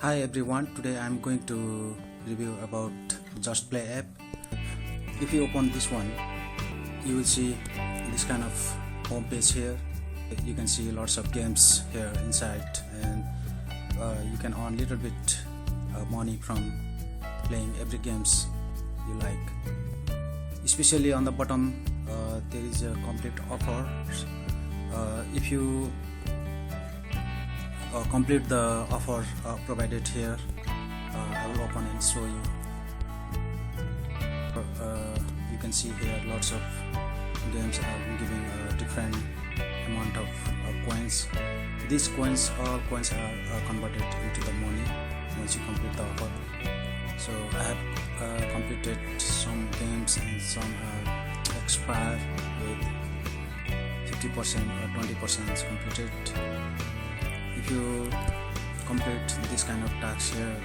Hi everyone, today I'm going to review about JustPlay app. If you open this one, you will see this kind of home page here. You can see lots of games here inside, and you can earn little bit money from playing every games you like. Especially on the bottom there is a complete offer. If you complete the offer provided here, I will open and show you. You can see here lots of games are giving a different amount of coins. These coins, all coins are converted into the money once you complete the offer. So I have completed some games and some have expired with 50% or 20% completed. If you complete this kind of task here,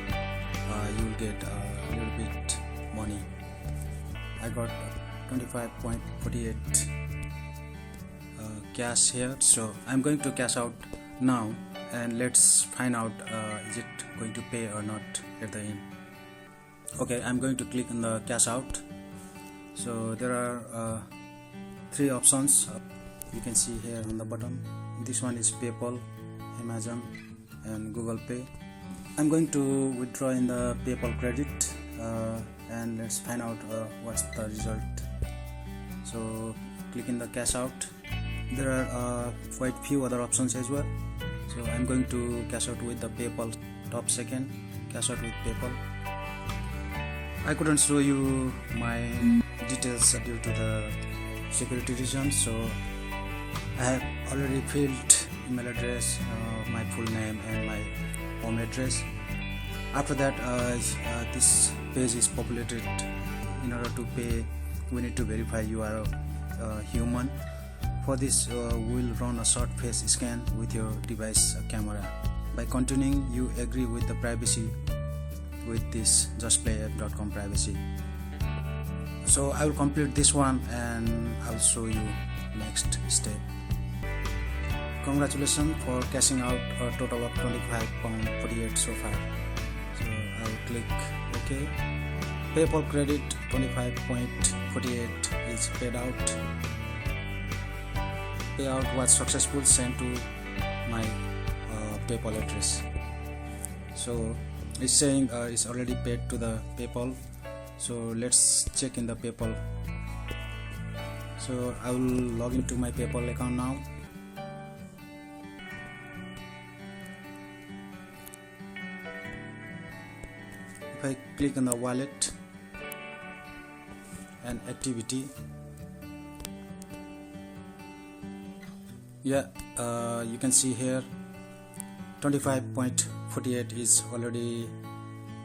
you will get a little bit money. I got 25.48 cash here, so I'm going to cash out now, and let's find out is it going to pay or not at the end. Okay, I'm going to click on the cash out. So there are three options you can see here on the bottom. This one is PayPal, Amazon and Google Pay. I'm going to withdraw in the PayPal credit, and let's find out what's the result. So click in the cash out. There are quite few other options as well, so I'm going to cash out with the PayPal. Top second, cash out with PayPal. I couldn't show you my details due to the security reasons, so I have already filled email address, my full name and my home address. After that, this page is populated. In order to pay, we need to verify you are a human. For this, we'll run a short face scan with your device camera. By continuing, you agree with the privacy with this JustPlayapp.com privacy. So I will complete this one and I will show you next step. Congratulations for cashing out a total of £25.48 so far. So I will click OK. PayPal credit 25.48 is paid out. Payout was successful, sent to my PayPal address. So it's saying it's already paid to the PayPal. So let's check in the PayPal. So I will log into my PayPal account now. If I click on the wallet and activity, you can see here 25.48 is already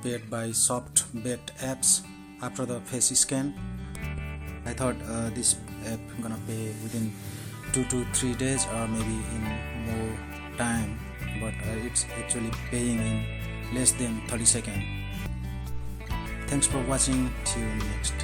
paid by soft bet apps after the face scan. I thought this app gonna pay within 2 to 3 days or maybe in more time, but it's actually paying in less than 30 seconds. Thanks for watching. See you next.